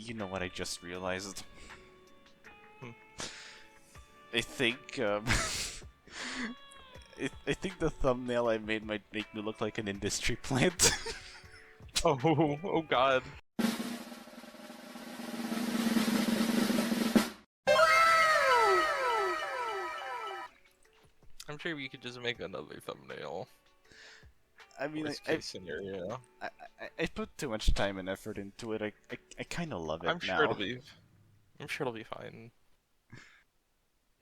You know what I just realized? Hmm. I think, I think the thumbnail I made might make me look like an industry plant. Oh god. I'm sure we could just make another thumbnail. I mean, Worst case scenario. I put too much time and effort into it. I kind of love it I'm now. sure it'll be fine.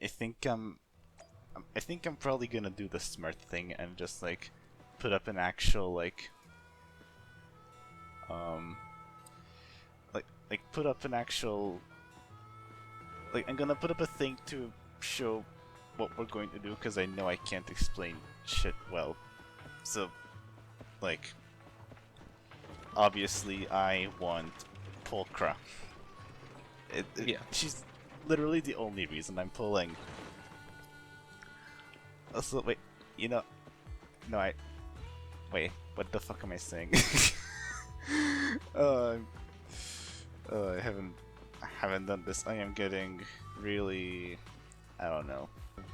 I think I'm probably gonna do the smart thing and just like put up an actual like put up an actual I'm gonna put up a thing to show what we're going to do because I know I can't explain shit well. So like obviously I want Pulchra. Yeah. She's literally the only reason I'm pulling. Also, wait, you know, no, wait, what the fuck am I saying? I haven't done this. I am getting really, I don't know.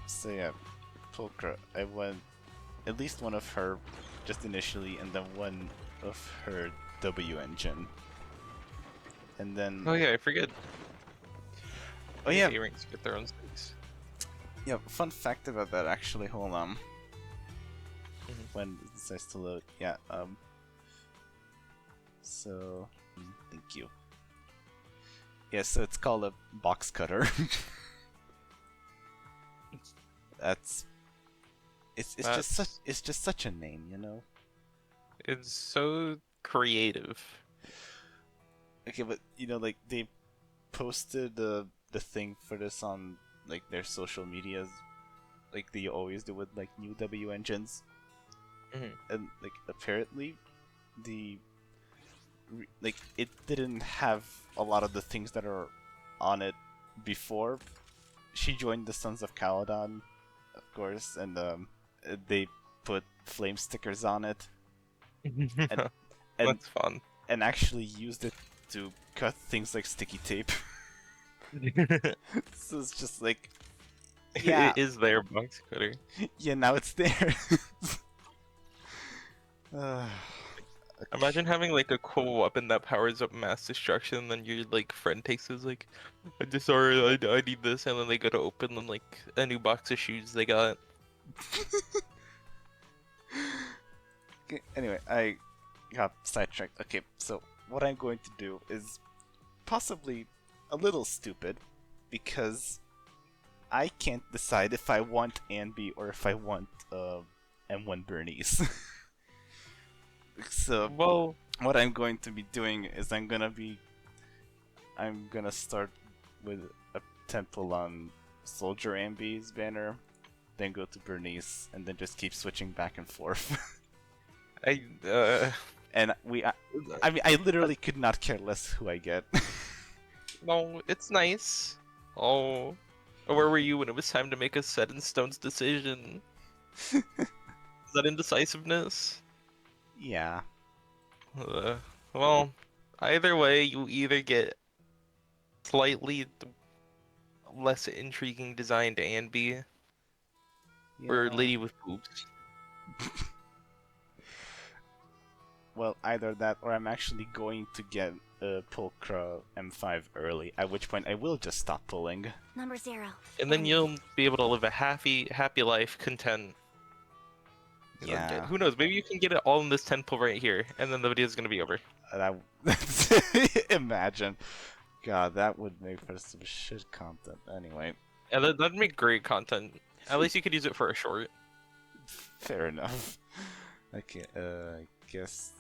So yeah, Pulchra. I want at least one of her, just initially, and then one of her W engine, and then. Oh yeah, I forget. Oh yeah. A-ranks get their own space. Yeah, fun fact about that actually, hold on. Mm-hmm. When it decides to load, yeah, so, thank you. Yeah, so it's called a box cutter. It's just such a name, you know? It's so creative. Okay, but, you know, like, they posted the thing for this on like their social medias, like they always do with like new W engines, and like apparently it didn't have a lot of the things that are on it before. She joined the Sons of Caledon, of course, and they put flame stickers on it, and that's fun, and actually used it to cut things like sticky tape. So it's just like, yeah, it is their box cutter. Yeah, now it's there. Imagine having like a cool weapon that powers up mass destruction, and then your like friend takes it like, I need this, and then they go to open them like a new box of shoes they got. Okay, anyway, I got sidetracked. Okay, so what I'm going to do is possibly a little stupid, because I can't decide if I want Anby or if I want M1 Burnice. So, well, what I'm going to be doing is I'm gonna start with a temple on Soldier Amby's banner, then go to Burnice, and then just keep switching back and forth. And I mean, I literally could not care less who I get. No, it's nice. Oh, where were you when it was time to make a set in stone's decision? Is that indecisiveness? Yeah. Well, either way, you either get slightly less intriguing designed Anby, or Lady with Boobs. Well, either that, or I'm actually going to get Pulchra M5 early, at which point I will just stop pulling. Number 0. And then you'll be able to live a happy life, content. Yeah. Who knows? Maybe you can get it all in this 10 pull right here, and then the video's gonna be over. Imagine. God, that would make for some shit content. Anyway. Yeah, that'd make great content. At least you could use it for a short. Fair enough. Okay, I guess.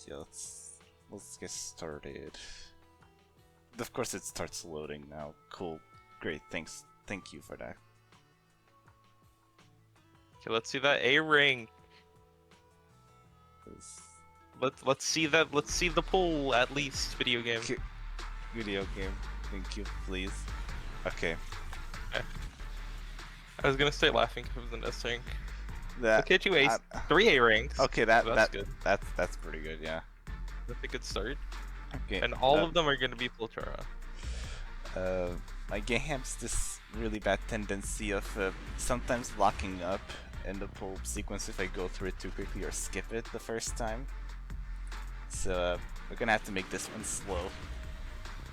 Yeah, let's get started. Of course, it starts loading now. Cool, great. Thank you for that. Okay, let's see that A ring. Let's see that. Let's see the pull at least. Video game. Okay. Video game. Thank you, please. Okay. I was gonna start laughing if it was an S rank. That. Okay, 2 A's, 3 A ranks. Okay, that's good. That's pretty good. Yeah. That's a good start. Okay. And all of them are gonna be Pulchra. My game has this really bad tendency of sometimes locking up in the pull sequence if I go through it too quickly or skip it the first time. So we're gonna have to make this one slow.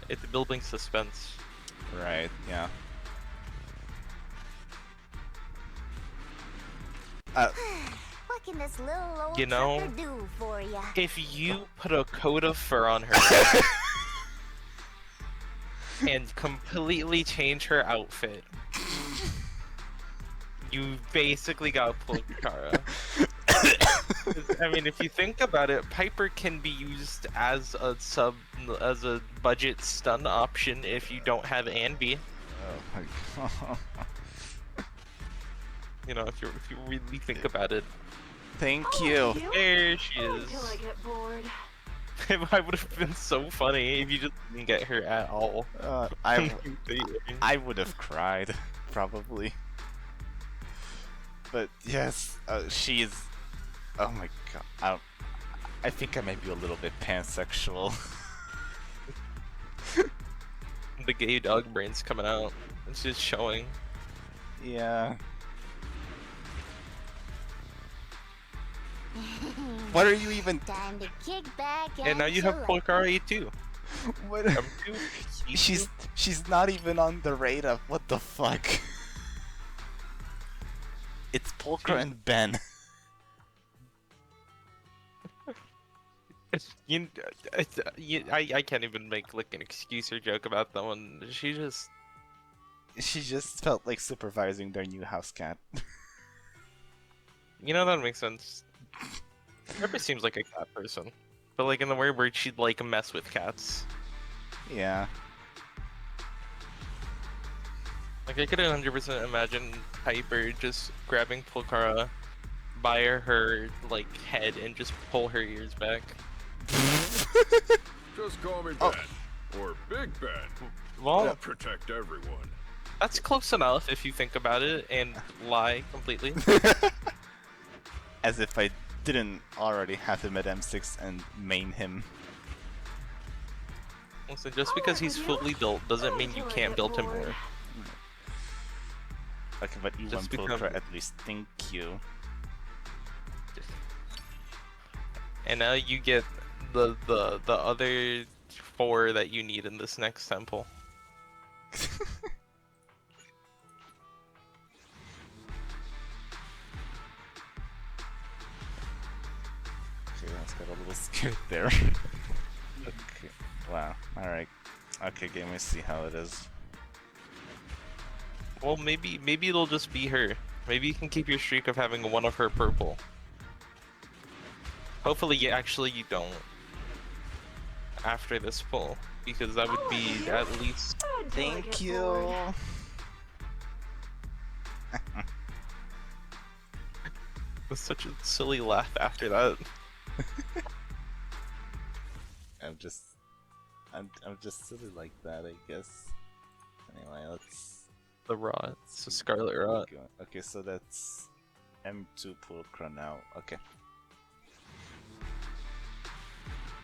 It's building suspense. Right, yeah. What can this little old You know, trucker do for ya? if you put a coat of fur on her and completely change her outfit, you basically got Pulchra. I mean, if you think about it, Piper can be used as a budget stun option if you don't have Anby. Oh my god. You know, if you really think about it. Thank you. There she Until is. I get bored. I would have been so funny if you just didn't get her at all. I would have cried, probably. But yes, she is. Oh my god. I think I might be a little bit pansexual. The gay dog brain's coming out. It's just showing. Yeah. What are you even? Time to kick back And now you have select. Pulchra E2. What? M2, E2. She's not even on the radar. What the fuck? It's Pulchra and Ben. I can't even make like an excuse or joke about that one. She She just felt like supervising their new house cat. you know, that makes sense. Pepper seems like a cat person, but like in the way where she'd like mess with cats. Yeah. Like I could 100% imagine Piper just grabbing Pulchra by her like head and just pull her ears back. Just call me Ben, Oh. or Big Ben. Well, I'll protect everyone. that's close enough if you think about it and lie completely. As if I didn't already have him at M6 and main him. Listen, just because he's fully built doesn't mean you can't build him more. Okay, but you Just want become- Pulchra at least. Thank you. And now you get the other 4 that you need in this next temple. Okay, I got a little scared there. Okay. Wow. Alright. Okay, game, we see how it is. Well, maybe it'll just be her. Maybe you can keep your streak of having one of her purple. Hopefully, you don't. After this pull, because that would be at least. Thank you. With such a silly laugh after that. I'm just silly like that, I guess. Anyway, let's The rot. It's a scarlet rot. go. Okay, so that's M2 Pulchra now. Okay.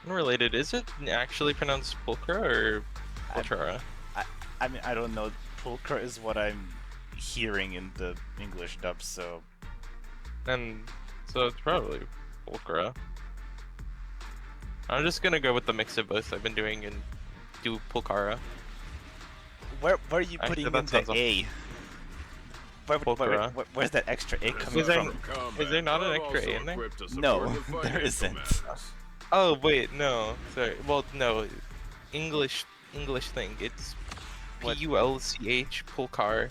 Unrelated, is it actually pronounced Pulchra or Pulchra? I mean, I don't know. Pulchra is what I'm hearing in the English dub, so And so it's probably Pulchra. I'm just gonna go with the mix of both I've been doing and do Pulchra. where are you Actually, putting in that the sounds A? Pulchra. Where's that extra A coming Is there- from? is there not an extra A in there? No, there isn't. Oh wait, no, sorry. Well, no, English thing. It's What? Pulch Pulchar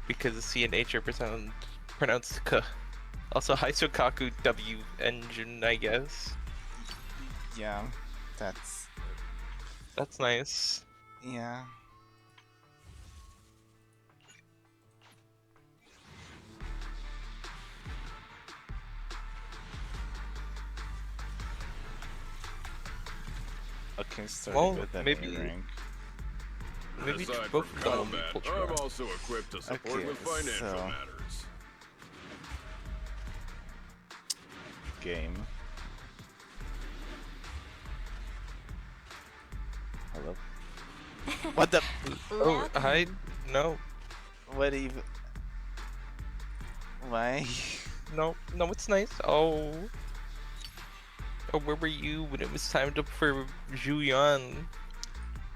because C and H are pronounced K. Also, Hisokaku W engine, I guess. Yeah, that's That's nice. yeah. Okay, starting Well, with that maybe- A rank. Maybe Aside both from of them will combat, be I'm Pulchra. also equipped to support Okay, with financial so- matters. Game. Hello. What the? Oh, hi. No, What even? Why? no, no. It's nice. Oh. Oh, where were you when it was time for Julian?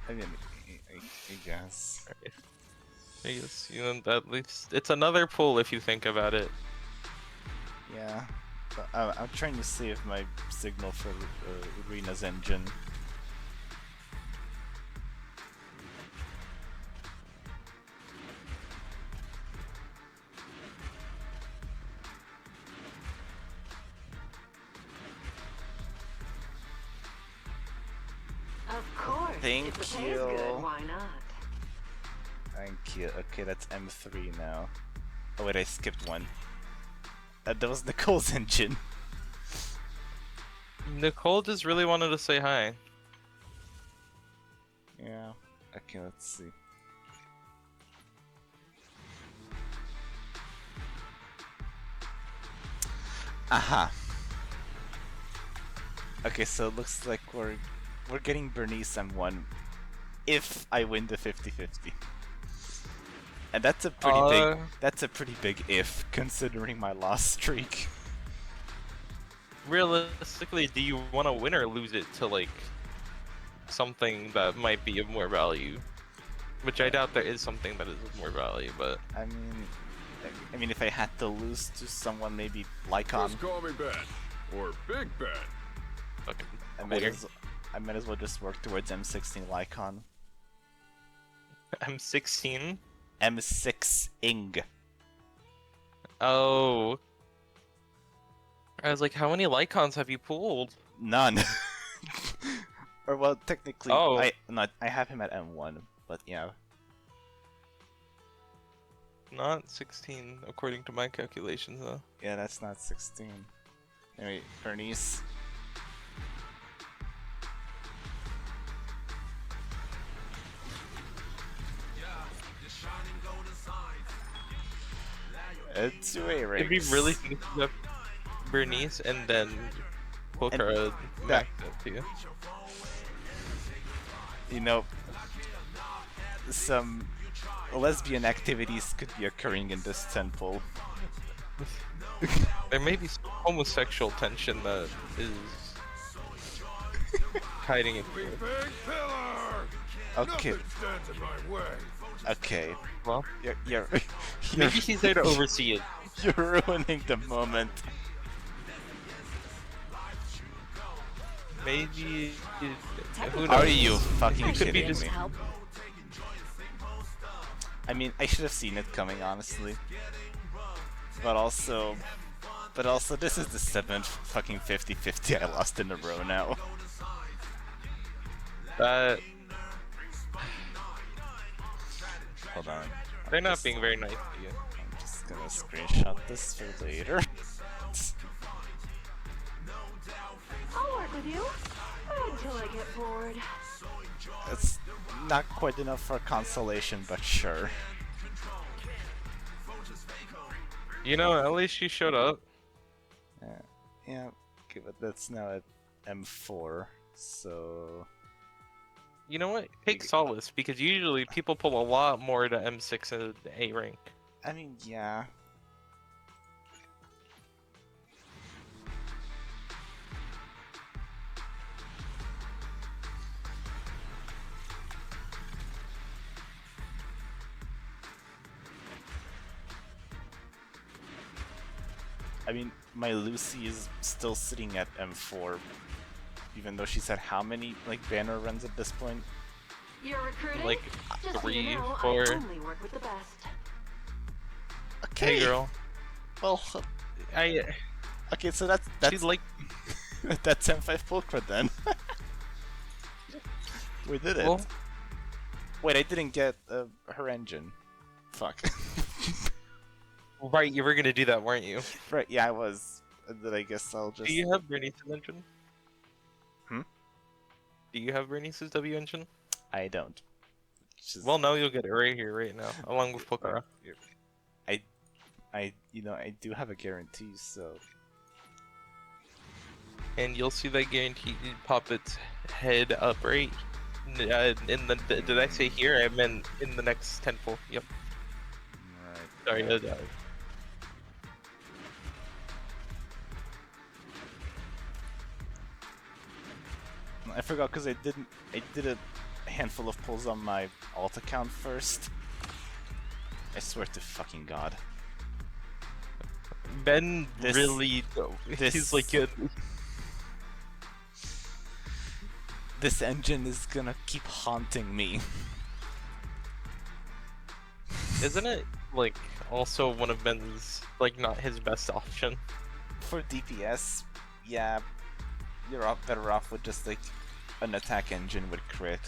I mean, I guess. I guess, you know, at least it's another pull if you think about it. Yeah. But I'm trying to save my signal for Rena's engine. Of course. Thank if the pay's you. Good, why not? Thank you. Okay, that's M3 now. Oh wait, I skipped one. That was Nicole's engine. Nicole just really wanted to say hi. Yeah. Okay, let's see. Aha. Okay, so it looks like we're getting Burnice M1 if I win the 50-50. And that's a pretty big if, considering my loss streak. Realistically, do you want to win or lose it to like something that might be of more value? Which I doubt there is something that is of more value, but I mean, if I had to lose to someone, maybe Lycon, Just call me Ben. Or Big Ben. fucking I might as well just work towards M16 Lycon. I'm 16. M6ing. Oh. I was like, how many Lycons have you pulled? None. Or well, technically, Oh. I have him at M1, but yeah. Not 16, according to my calculations, though. Yeah, that's not 16. Anyway, Burnice. It's way right. It'd be really nice to have Burnice and then Pulchra that- maxed out too. You know, some lesbian activities could be occurring in this temple. There may be some homosexual tension that is hiding in here. Big pillar! Okay, Nothing stands in my way. okay. Well, You're maybe he's there to oversee it. you're ruining the moment. Maybe. Who knows? Are you fucking It could be kidding just- me? Help. I mean, I should have seen it coming, honestly. But also, this is the 7th fucking 50-50 I lost in a row now. Hold on. They're not being very nice to you. I'm just gonna screenshot this for later. I'll work with you until I get bored. It's not quite enough for consolation, but sure. You know, at least she showed up. Yeah, okay, but that's now at M4, so... You know what? Take solace, because usually people pull a lot more to M6 and A rank. I mean, yeah. I mean, my Lucy is still sitting at M4, even though she's had how many, like, banner runs at this point? You're recruiting? Like, Just so 3, you know, 4. I only work with the best. Okay, Hey girl. Well, okay, so that's She's like, that's M5 Pulchra then. We did it. well, Wait, I didn't get her engine. Fuck. right, you were gonna do that, weren't you? Right, yeah, I was. Then I guess I'll just. Do you have Burnice's engine? Hmm? Do you have Burnice's W engine? I don't. Which is- Well, no, you'll get it right here, right now, along with Pulchra. I do have a guarantee, so. And you'll see that guarantee pop its head up right In the did I say here? I meant in the next tenfold. Yep. Right. Sorry. I forgot because I did a handful of pulls on my alt account first. I swear to fucking god. Ben This- really, this- he's like a, This engine is gonna keep haunting me. isn't it like also one of Ben's like not his best option? For DPS, yeah, you're better off with just like an attack engine with crit.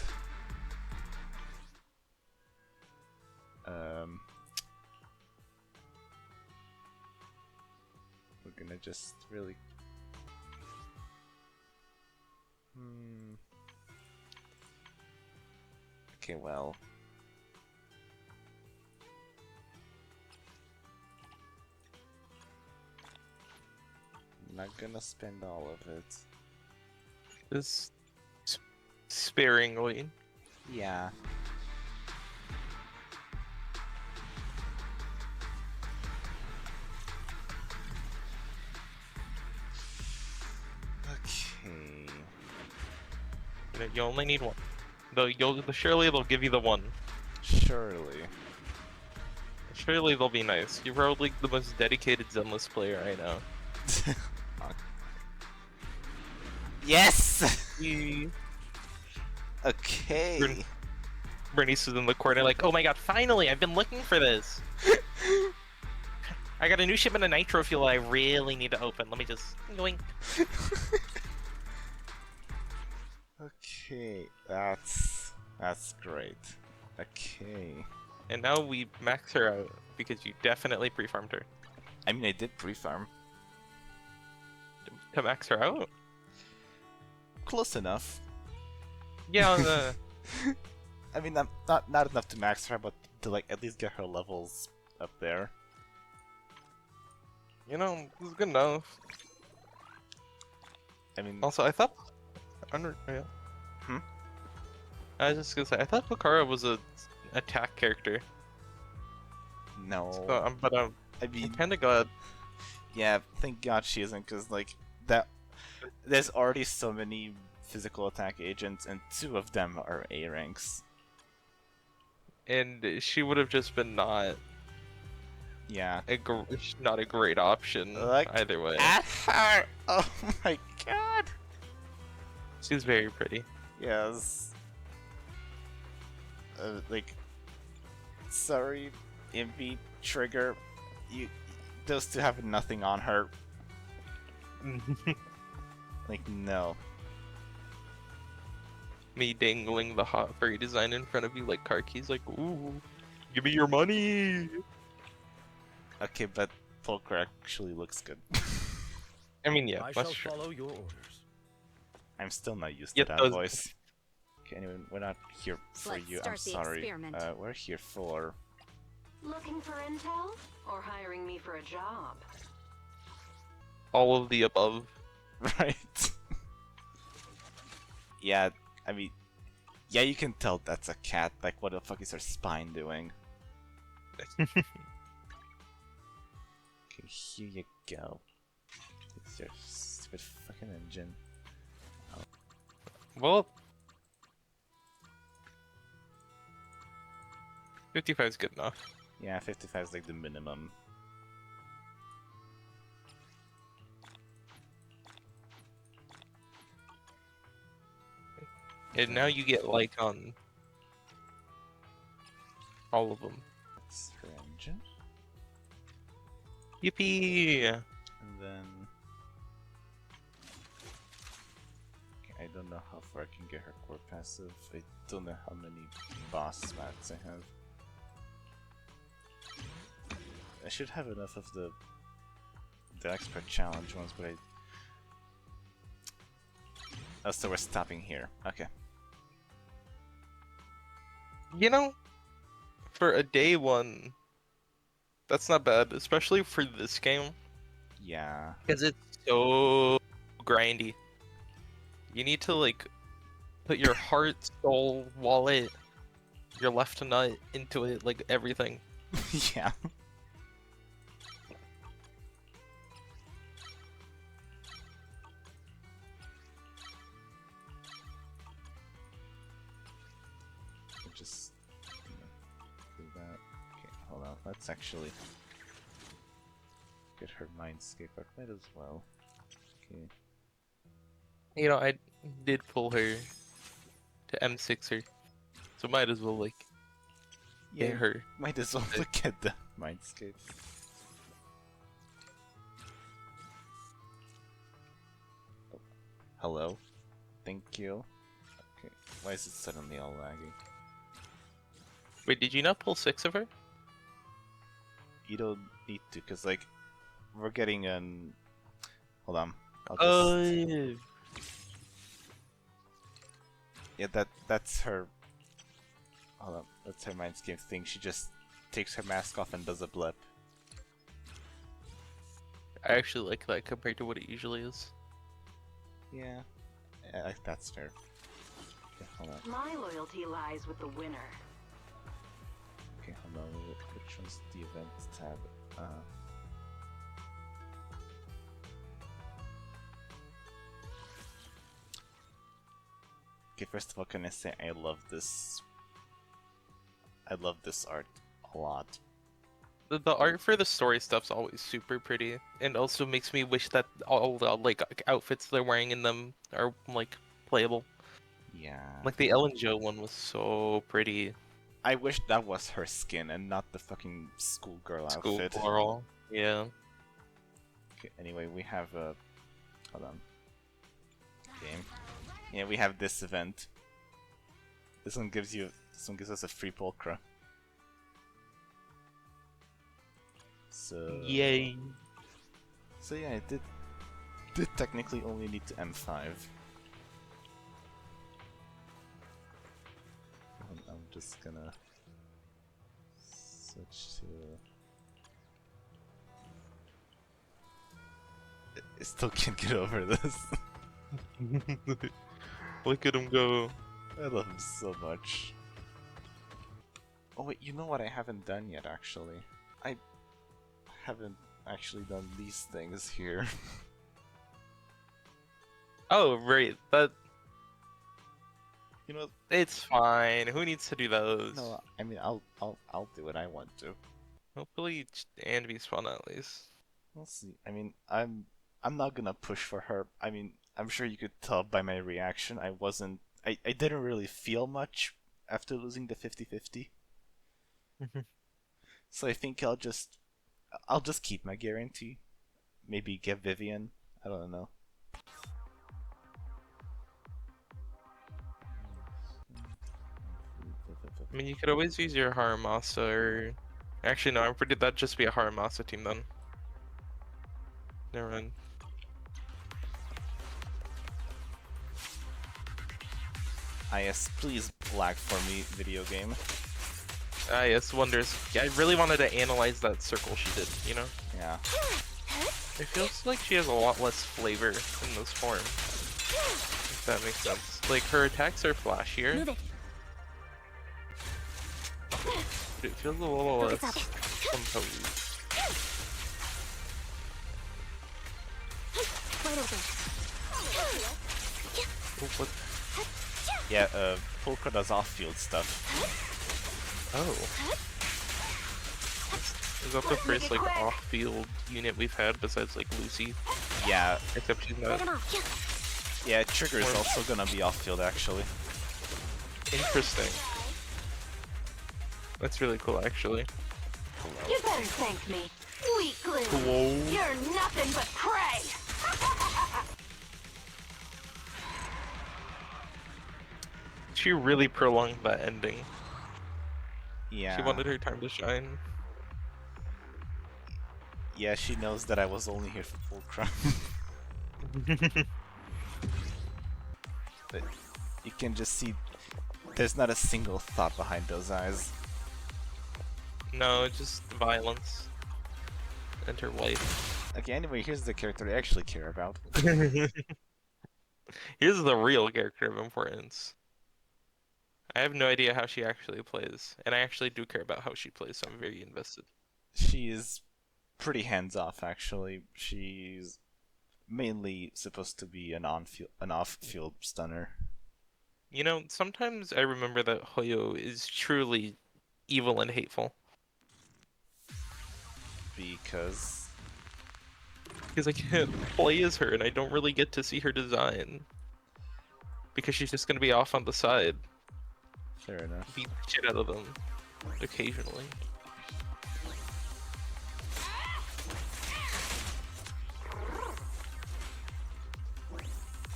We're gonna just really. Okay, well. I'm not gonna spend all of it. Just sparingly. Yeah. Okay. You know, you only need one. Though surely they'll give you the one. Surely. Surely they'll be nice. You're probably the most dedicated Zenless player I know. Yes! Okay. Burnice is in the corner like, oh my god, finally! I've been looking for this! I got a new shipment of nitro fuel I really need to open. Let me just... Yoink. Okay, that's great. Okay. And now we max her out, because you definitely pre-farmed her. I mean, I did pre-farm. To max her out? Close enough. Yeah, I mean, not enough to max her, but to like at least get her levels up there. you know, this is good enough. I mean, Also, I thought... yeah. Hmm? I was just gonna say, I thought Pulchra was a attack character. no. So, but I I'm mean, kinda glad. yeah, thank God she isn't, because like that. There's already so many physical attack agents, and 2 of them are A ranks. And she would have just been not Yeah. not a great option Like, either way. At her! Oh my god! She's very pretty. Yes. Like, sorry, Impi, Trigger, those 2 have nothing on her. Like, no. Me dangling the hot furry design in front of you like car keys, like, ooh, give me your money! Okay, but Pulchra actually looks good. I mean, yeah, I that's shall true. follow your orders. I'm still not used Yeah, to that those- voice. Okay, anyway, we're not here for Let's you. I'm start the sorry. experiment. We're here for. Looking for intel? Or hiring me for a job? All of the above. Right. Yeah, I mean, yeah, you can tell that's a cat. Like, what the fuck is her spine doing? Okay, here you go. It's your stupid fucking engine. Well, 55 is good enough. Yeah, 55 is like the minimum. And now you get like on all of them. That's her engine. Yippee! And then... Okay, I don't know how far I can get her core passive. I don't know how many boss mats I have. I should have enough of the expert challenge ones, but I... Oh, so we're stopping here. Okay. You know, for a day 1, that's not bad, especially for this game, Yeah. because it's so grindy. You need to like Put your heart, soul, wallet, your left nut into it, like everything. Yeah. Just do that. Okay, hold on. Let's actually get her mindscape up. Might as well. Okay. You know, I did pull her to M6 her, so might as well like Yeah, get her. might as well look at the mindscape. Oh, hello? Thank you. Okay, why is it suddenly all laggy? Wait, did you not pull 6 of her? You don't need to, cause like, we're getting an... Hold on. I'll just... Yeah. Yeah, that's her... Hold on, that's her mindscape thing. She just takes her mask off and does a blip. I actually like that compared to what it usually is. Yeah, that's fair. Okay, hold on. My loyalty lies with the winner. Okay, hold on. Which one's the event tab? Okay, first of all, can I say I love this? I love this art a lot. The art for the story stuff's always super pretty, and also makes me wish that all the like outfits they're wearing in them are like playable. Yeah. Like the Ellen Joe one was so pretty. I wish that was her skin and not the fucking schoolgirl outfit. Schoolgirl. Yeah. Okay, anyway, we have a... Hold on. Game. Yeah, we have this event. This one gives us a free Pulchra. So... Yay. So yeah, it did technically only need to M5. I'm just gonna switch to... I still can't get over this. Look at him go. I love him so much. Oh wait, you know what I haven't done yet actually? I haven't actually done these things here. Oh, right. That You know, it's fine. Who needs to do those? no, I mean I'll do what I want to. Hopefully, Anvi's fun at least. We'll see. I mean, I'm not gonna push for her. I mean, I'm sure you could tell by my reaction. I didn't really feel much after losing the 50-50. So I think I'll just keep my guarantee. Maybe get Vivian. I don't know. I mean, you could always use your Haramasa or... Actually, no, I did that just be a Haramasa team then. Never mind. Yes, please lag for me, video game. Ah, yes, wonders. Yeah, I really wanted to analyze that circle she did, you know? Yeah. It feels like she has a lot less flavor in this form. If that makes sense. Like, her attacks are flashier. Move it. But it feels a little less composed. Wide open. Oh, what? Yeah, Pulchra does off-field stuff. Oh. Is that the first, like, off-field unit we've had besides, like, Lucy? Yeah, Except she's Break not. 'em off. yeah, Trigger is also gonna be off-field actually. Interesting. That's really cool, actually. You better thank me. Weakling. Hello? You're nothing but prey. She really prolonged that ending. Yeah. She wanted her time to shine. Yeah, she knows that I was only here for Pulchra. But you can just see there's not a single thought behind those eyes. No, just violence. And her wife. Okay, anyway, here's the character I actually care about. Here's the real character of importance. I have no idea how she actually plays, and I actually do care about how she plays, so I'm very invested. She is pretty hands-off, actually. She's mainly supposed to be an off-field stunner. You know, sometimes I remember that Hoyo is truly evil and hateful. Because Because I can't play as her, and I don't really get to see her design. Because she's just gonna be off on the side, fair enough. beat the shit out of them occasionally.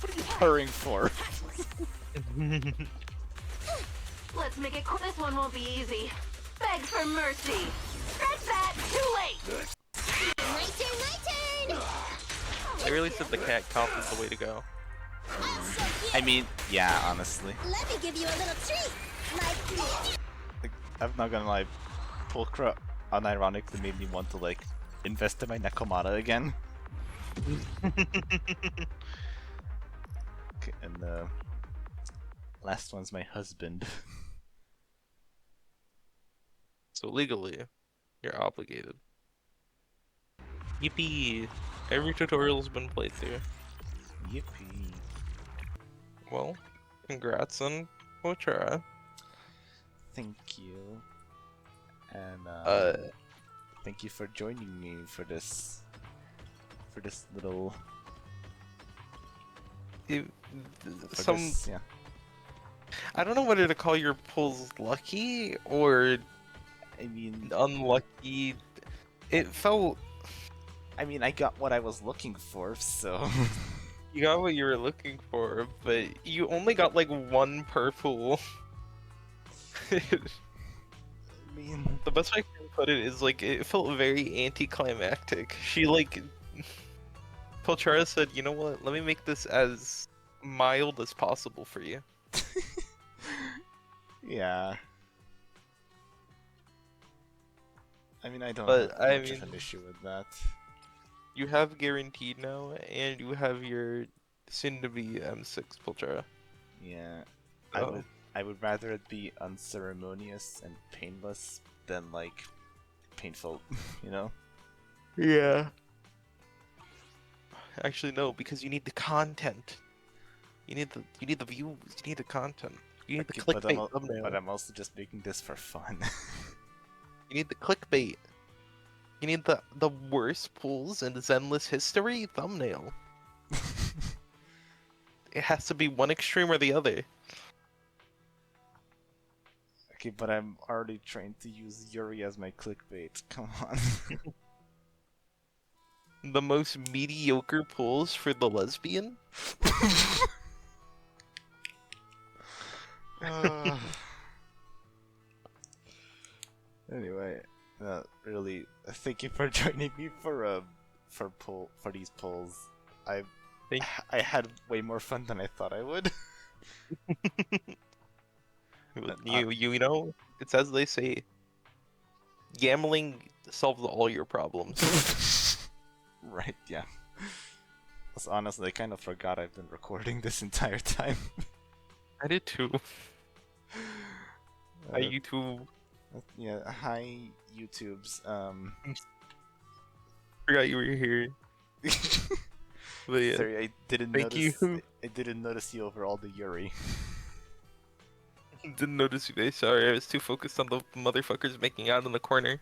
What are you hurrying for? Let's make it quick. This one won't be easy. Beg for mercy. Scratch that. Too late. My turn, my turn! I really said the cat comp is the way to go. Also, I mean, yeah, honestly. let me give you a little treat. Like this. Like, I'm not gonna lie, Pulchra unironically made me want to, like, invest in my Nekomata again. Okay, and the last one's my husband. So legally, you're obligated. Yippee! Every tutorial's been played through. Yippee. Well, congrats on Pulchra. Thank you. And thank you for joining me for this little for this, yeah. I don't know whether to call your pulls lucky or I mean, unlucky. It felt I mean, I got what I was looking for, so you got what you were looking for, but you only got like one per pool. I mean, The best way I can put it is like it felt very anticlimactic. She like Pulchra said, "You know what? Let me make this as mild as possible for you." yeah. I mean, I don't But, have I much of mean- an issue with that. You have guaranteed now, and you have your soon-to-be M6 Pulchra. Yeah, So, I would rather it be unceremonious and painless than like painful, you know? yeah. Actually, no, because you need the content. You need the views. You need the content. You need the Okay, clickbait thumbnail. but I'm also just making this for fun. You need the clickbait. You need the worst pulls in Zenless history thumbnail. It has to be one extreme or the other. Okay, but I'm already trained to use Yuri as my clickbait. Come on. The most mediocre pulls for the lesbian? Anyway, really, thank you for joining me for these polls. I Thank- I had way more fun than I thought I would. You know, it's as they say, gambling solves all your problems. Right, yeah. Plus, honestly, I kind of forgot I've been recording this entire time. I did too. Uh, YouTube. yeah, hi YouTubes. Forgot you were here. But yeah, Sorry, I didn't Thank notice. you. I didn't notice you over all the Yuri. didn't notice you today. Sorry, I was too focused on the motherfuckers making out in the corner.